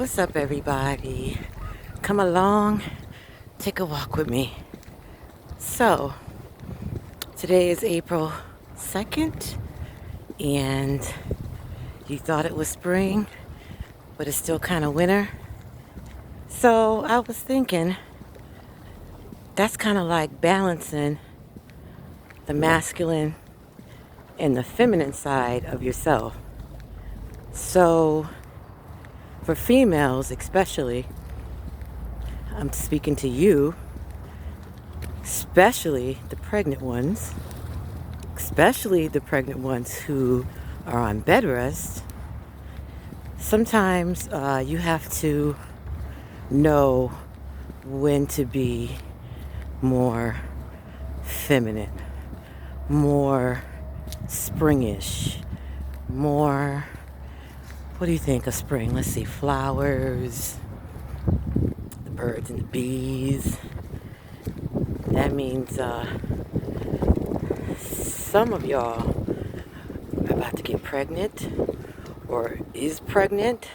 What's up, everybody? Come along, take a walk with me. So, today is April 2nd, and you thought it was spring, but it's still kind of winter. So, I was thinking that's kind of like balancing the masculine and the feminine side of yourself. So, for females especially, I'm speaking to you, especially the pregnant ones, who are on bed rest. Sometimes you have to know when to be more feminine, more springish, more, what do you think of spring? Let's see, flowers, the birds and the bees. That means some of y'all are about to get pregnant or is pregnant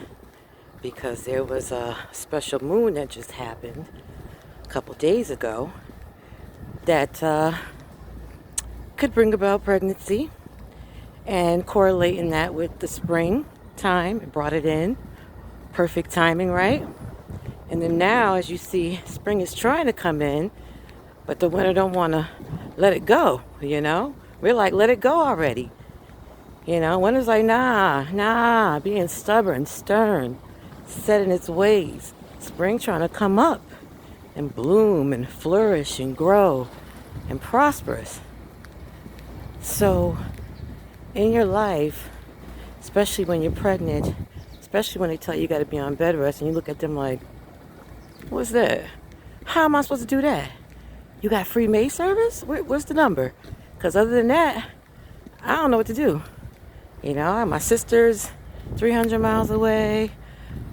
because there was a special moon that just happened a couple days ago that could bring about pregnancy, and correlating that with the spring time, it brought it in. Perfect timing, right? And then now, as you see, spring is trying to come in, but the winter don't want to let it go, you know? We're like, let it go already. You know, winter's like, nah, being stubborn, stern, set in its ways. Spring trying to come up and bloom and flourish and grow and prosperous. So, in your life, especially when you're pregnant, especially when they tell you you got to be on bed rest, and you look at them like, what's that? How am I supposed to do that? You got free maid service? What's the number? Because other than that, I don't know what to do. You know, my sister's 300 miles away.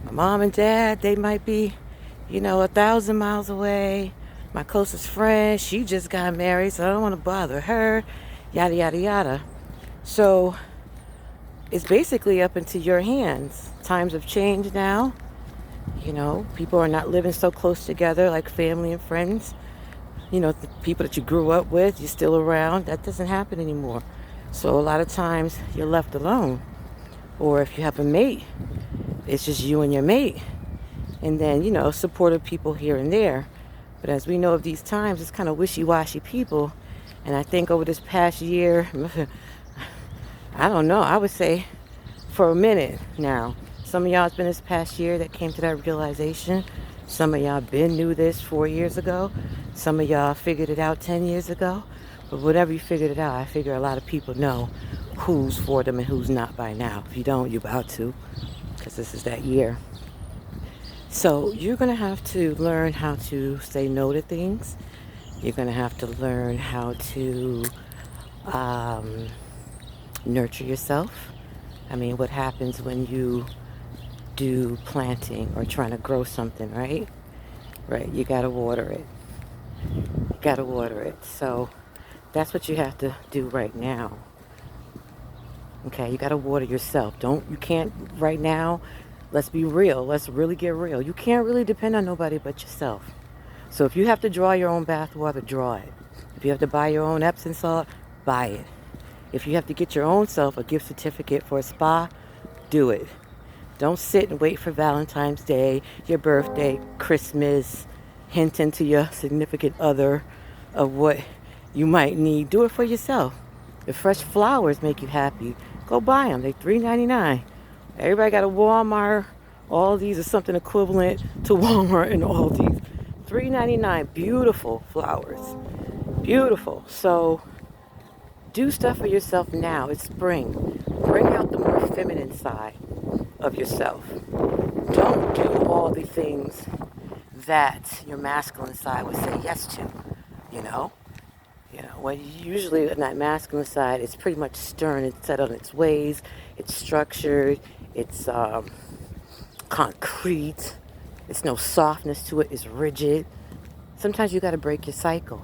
My mom and dad, they might be, 1,000 miles away. My closest friend, she just got married, so I don't want to bother her. Yada, yada, yada. So, it's basically up into your hands. Times have changed now. You know, people are not living so close together like family and friends. You know, the people that you grew up with, you're still around. That doesn't happen anymore. So a lot of times you're left alone. Or if you have a mate, it's just you and your mate. And then, supportive people here and there. But as we know of these times, it's kind of wishy-washy people. And I think over this past year, I don't know, I would say for a minute now. Some of y'all, it's been this past year that came to that realization. Some of y'all knew this 4 years ago. Some of y'all figured it out 10 years ago. But whatever you figured it out, I figure a lot of people know who's for them and who's not by now. If you don't, you're about to, because this is that year. So you're going to have to learn how to say no to things. You're going to have to learn how to nurture yourself. I mean, what happens when you do planting or trying to grow something, right? Right, you got to water it. So that's what you have to do right now. Okay, you got to water yourself. You can't right now, let's be real. Let's really get real. You can't really depend on nobody but yourself. So if you have to draw your own bath water, draw it. If you have to buy your own Epsom salt, buy it. If you have to get your own self a gift certificate for a spa, do it. Don't sit and wait for Valentine's Day, your birthday, Christmas, hinting to your significant other of what you might need. Do it for yourself. If fresh flowers make you happy, go buy them. They're $3.99. Everybody got a Walmart. All these are something equivalent to Walmart and all these. $3.99. Beautiful flowers. Beautiful. So do stuff for yourself now. It's spring. Bring out the more feminine side of yourself. Don't do all the things that your masculine side would say yes to, when usually on that masculine side, it's pretty much stern. It's set on its ways. It's structured. It's concrete. There's no softness to it. It's rigid. Sometimes you got to break your cycle.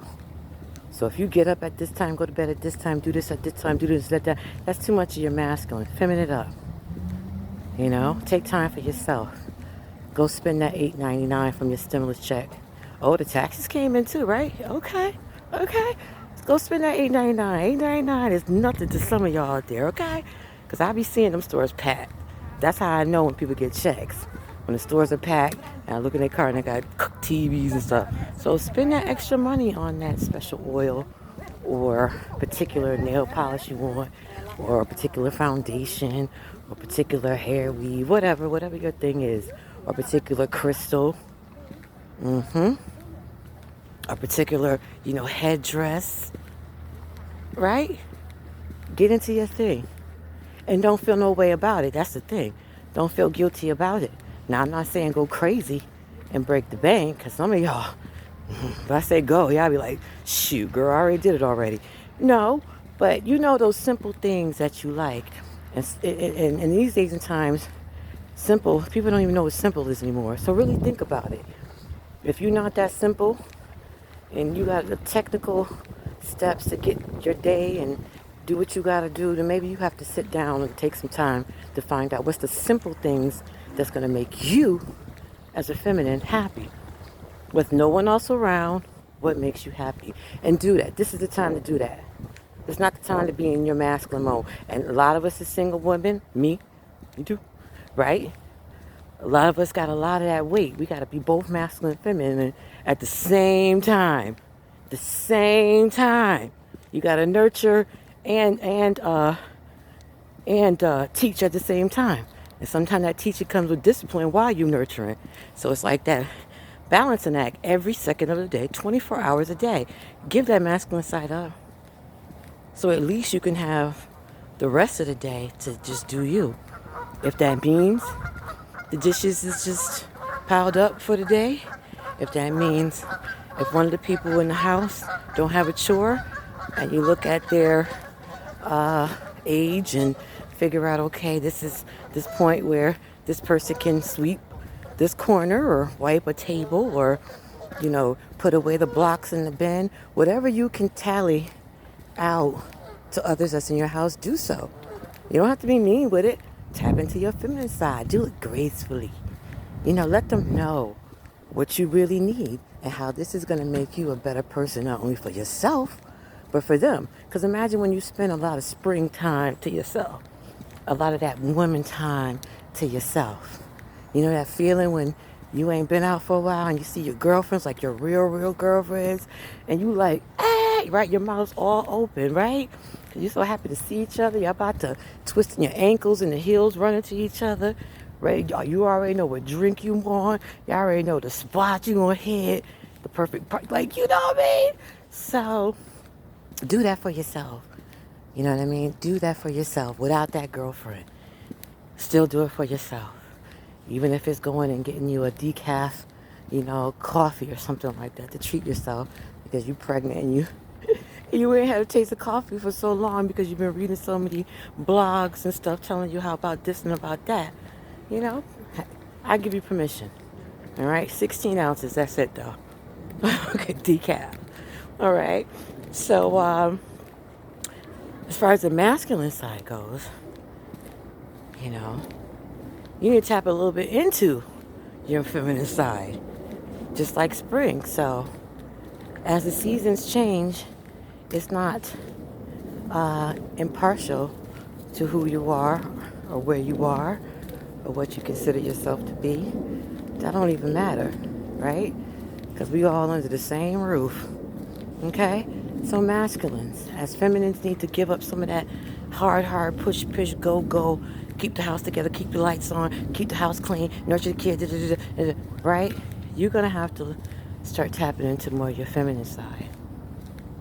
So if you get up at this time, go to bed at this time, do this at this time, do this at that, that's too much of your masculine. Feminine it up. Take time for yourself. Go spend that $8.99 from your stimulus check. Oh, the taxes came in too, right? Okay. Okay. Go spend that $8.99. $8.99 is nothing to some of y'all out there, okay? Because I be seeing them stores packed. That's how I know when people get checks. When the stores are packed, and I look in their car and they got cooked TVs and stuff. So spend that extra money on that special oil or particular nail polish you want, or a particular foundation, or particular hair weave, whatever your thing is, or particular crystal, a particular, headdress, right? Get into your thing. And don't feel no way about it. That's the thing. Don't feel guilty about it. Now, I'm not saying go crazy and break the bank, because some of y'all, if I say go, y'all be like, shoot, girl, I already did it already. No, but those simple things that you like. And these days and times, simple, people don't even know what simple is anymore. So really think about it. If you're not that simple and you got the technical steps to get your day and do what you got to do, then maybe you have to sit down and take some time to find out what's the simple things that's going to make you, as a feminine, happy. With no one else around, what makes you happy? And do that. This is the time to do that. It's not the time to be in your masculine mode. And a lot of us as single women, me too, right? A lot of us got a lot of that weight. We got to be both masculine and feminine at the same time. The same time. You got to nurture and teach at the same time. And sometimes that teaching comes with discipline while you're nurturing. So it's like that balancing act every second of the day, 24 hours a day. Give that masculine side up. So at least you can have the rest of the day to just do you. If that means the dishes is just piled up for the day, if that means if one of the people in the house don't have a chore, and you look at their age and figure out, okay, this is this point where this person can sweep this corner or wipe a table or, put away the blocks in the bin. Whatever you can tally out to others that's in your house, do so. You don't have to be mean with it. Tap into your feminine side. Do it gracefully. Let them know what you really need and how this is going to make you a better person, not only for yourself, but for them. Because imagine when you spend a lot of spring time to yourself, a lot of that woman time to yourself. That feeling when you ain't been out for a while and you see your girlfriends, like your real girlfriends, and you like, hey, right? Your mouth's all open, right? Because you're so happy to see each other. You're about to twisting your ankles and the heels running to each other, right? You already know what drink you want. You already know the spot you gonna hit, the perfect part, like, you know what I mean? So do that for yourself. You know what I mean? Do that for yourself without that girlfriend. Still do it for yourself. Even if it's going and getting you a decaf, coffee or something like that to treat yourself because you're pregnant and you ain't had a taste of coffee for so long because you've been reading so many blogs and stuff telling you how about this and about that. I give you permission. All right? 16 ounces. That's it, though. Okay, decaf. All right? So, as far as the masculine side goes, you need to tap a little bit into your feminine side, just like spring. So, as the seasons change, it's not impartial to who you are or where you are or what you consider yourself to be. That don't even matter, right? Because we all under the same roof, okay? So masculines, as feminines, need to give up some of that hard, push, go, keep the house together, keep the lights on, keep the house clean, nurture the kids, right? You're going to have to start tapping into more of your feminine side.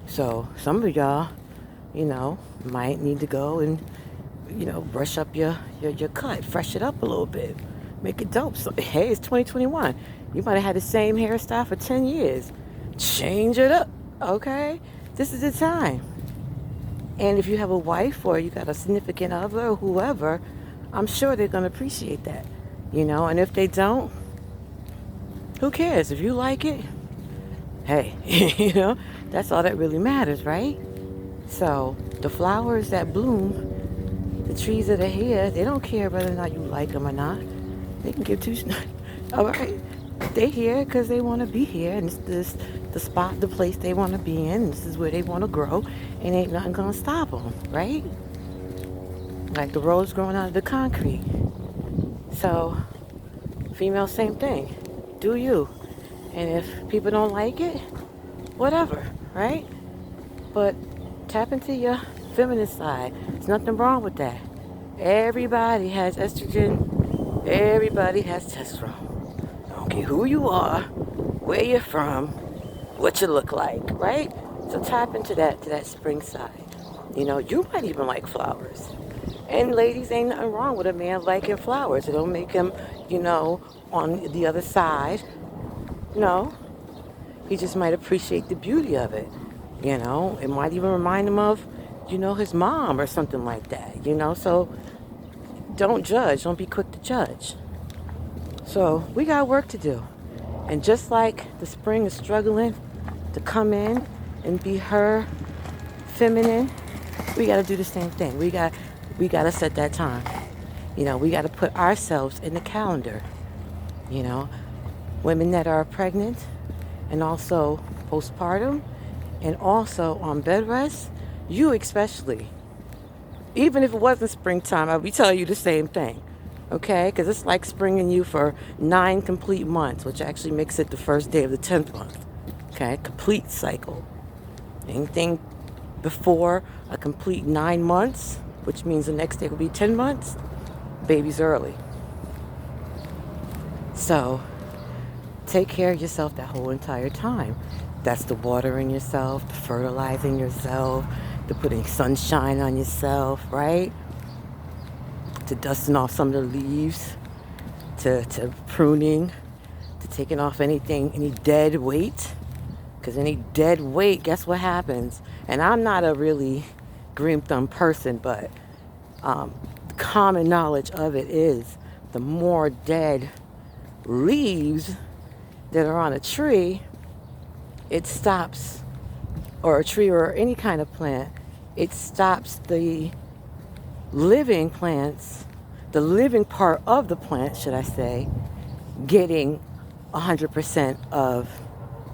So some of y'all, might need to go and, brush up your cut, fresh it up a little bit, make it dope. So, hey, it's 2021. You might have had the same hairstyle for 10 years. Change it up, okay? This is the time. And if you have a wife or you got a significant other or whoever, I'm sure they're going to appreciate that, And if they don't, who cares? If you like it, hey, that's all that really matters, right? So the flowers that bloom, the trees that are here, they don't care whether or not you like them or not. They can give All right. They here because they want to be here, and this the spot, the place they want to be in. This is where they want to grow, and ain't nothing gonna stop them, right? Like the rose growing out of the concrete. So, female, same thing. Do you? And if people don't like it, whatever, right? But tap into your feminine side. There's nothing wrong with that. Everybody has estrogen. Everybody has testosterone. I don't care who you are, where you're from, what you look like, right? So tap into that, to that spring side. You know, you might even like flowers. And ladies, ain't nothing wrong with a man liking flowers. It don't make him, on the other side. No, he just might appreciate the beauty of it. It might even remind him of, his mom or something like that. So don't judge. Don't be quick to judge. So we got work to do. And just like the spring is struggling to come in and be her feminine, we got to do the same thing. We got to set that time. We got to put ourselves in the calendar. Women that are pregnant and also postpartum and also on bed rest, you especially. Even if it wasn't springtime, I'll be telling you the same thing. Okay? Because it's like springing you for 9 complete months, which actually makes it the first day of the 10th month. Okay? Complete cycle. Anything before a complete 9 months, which means the next day will be 10 months, baby's early. So, take care of yourself that whole entire time. That's the watering yourself, the fertilizing yourself, the putting sunshine on yourself, right? To dusting off some of the leaves, to pruning, to taking off any dead weight. Because any dead weight, guess what happens? And I'm not a really green thumb person, but common knowledge of it is the more dead leaves that are on a tree, it stops, or a tree or any kind of plant, it stops the living plants, the living part of the plant, should I say, getting 100% of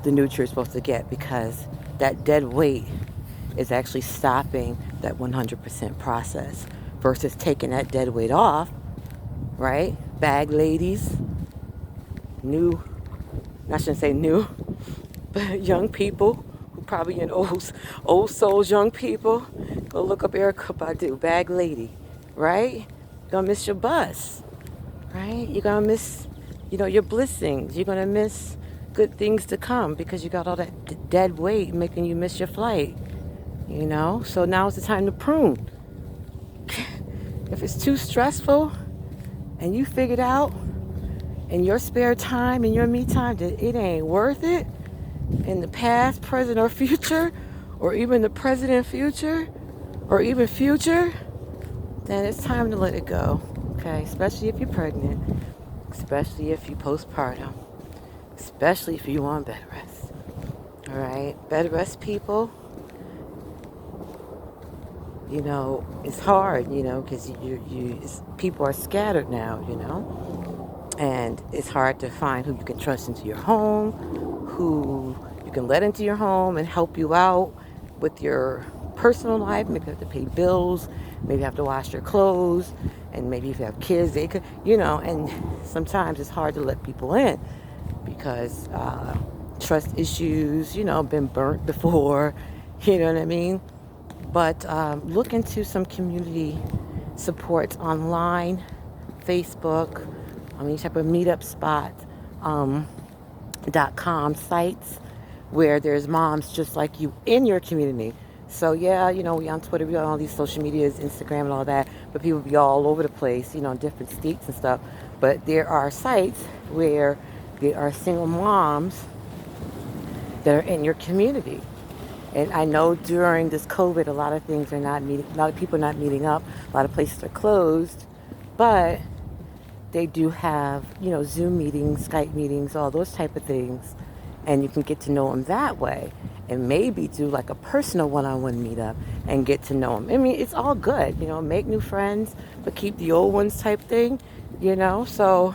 the nutrients it's supposed to get, because that dead weight is actually stopping that 100% process versus taking that dead weight off, right? Bag ladies, I shouldn't say new, but young people who probably in old souls, young people, go look up Erykah Badu, bag lady, right? You're gonna miss your bus, right? You're gonna miss, your blessings. You're gonna miss good things to come because you got all that dead weight making you miss your flight, So now is the time to prune. If it's too stressful and you figured out in your spare time, in your me time, that it ain't worth it in the past, present, or future, or even the present and future, or even future, then it's time to let it go, okay? Especially if you're pregnant, especially if you postpartum, especially if you on bed rest, all right? Bed rest people, it's hard, because people are scattered now, and it's hard to find who you can trust into your home, who you can let into your home and help you out with your personal life. Maybe you have to pay bills, maybe you have to wash your clothes, and maybe if you have kids, they could, and sometimes it's hard to let people in because trust issues, been burnt before, you know what I mean? But look into some community supports online, Facebook, any type of meetup spot, .com sites where there's moms just like you in your community. So yeah, we on Twitter, we on all these social medias, Instagram and all that, but people be all over the place, different states and stuff. But there are sites where there are single moms that are in your community. And I know during this COVID, a lot of people are not meeting up, a lot of places are closed, but they do have, Zoom meetings, Skype meetings, all those type of things. And you can get to know them that way. And maybe do like a personal one-on-one meetup and get to know them. I mean, it's all good, make new friends, but keep the old ones type thing, So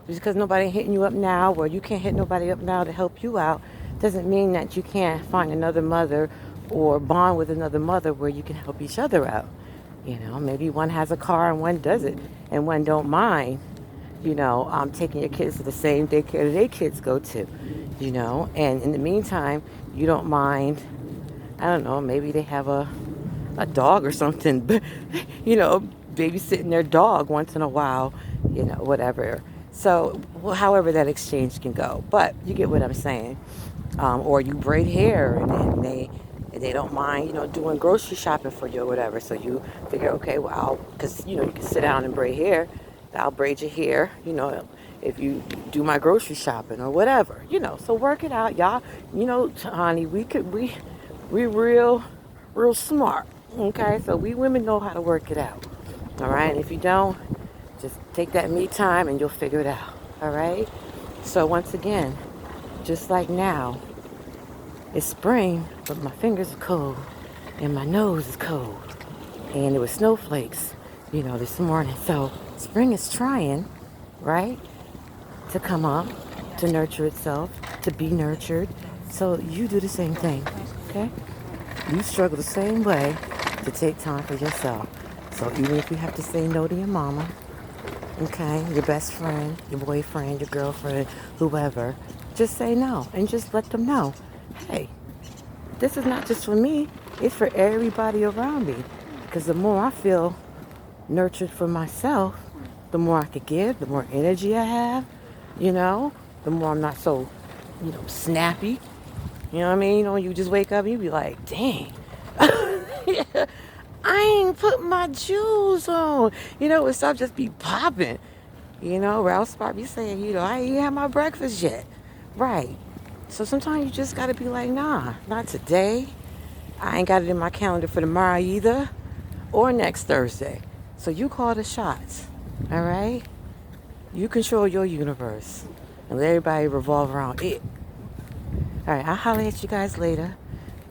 Just because nobody hitting you up now, or you can't hit nobody up now to help you out, doesn't mean that you can't find another mother or bond with another mother where you can help each other out. Maybe one has a car and one doesn't, and one don't mind, taking your kids to the same daycare that their kids go to, and in the meantime, you don't mind, I don't know, maybe they have a dog or something, but, babysitting their dog once in a while, whatever. So, however that exchange can go, but you get what I'm saying. Or you braid hair, and they don't mind, doing grocery shopping for you or whatever. So you figure, okay, well, because you can sit down and braid hair. I'll braid your hair, if you do my grocery shopping or whatever, So work it out, y'all. Honey, we real smart. Okay, so we women know how to work it out. All right, and if you don't, just take that me time and you'll figure it out. All right. So once again, just like now, it's spring, but my fingers are cold and my nose is cold. And it was snowflakes, this morning. So spring is trying, right, to come up, to nurture itself, to be nurtured. So you do the same thing, okay? You struggle the same way to take time for yourself. So even if you have to say no to your mama, okay, your best friend, your boyfriend, your girlfriend, whoever, just say no and just let them know, hey, this is not just for me, it's for everybody around me. Because the more I feel nurtured for myself, the more I could give, the more energy I have, the more I'm not so, snappy. You know what I mean? You just wake up and you be like, dang, I ain't put my jewels on. And stuff just be popping. Ralph's probably saying, I ain't had my breakfast yet. Right. So sometimes you just got to be like, nah, not today. I ain't got it in my calendar for tomorrow either, or next Thursday. So you call the shots, all right? You control your universe and let everybody revolve around it. All right, I'll holler at you guys later.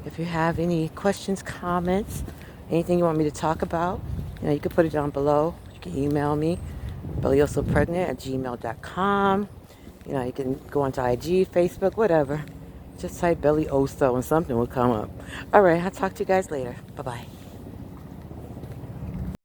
If you have any questions, comments, anything you want me to talk about, you can put it down below. You can email me, bellyosopregnant@gmail.com. You can go onto IG, Facebook, whatever. Just type Belly Oso and something will come up. All right, I'll talk to you guys later. Bye-bye.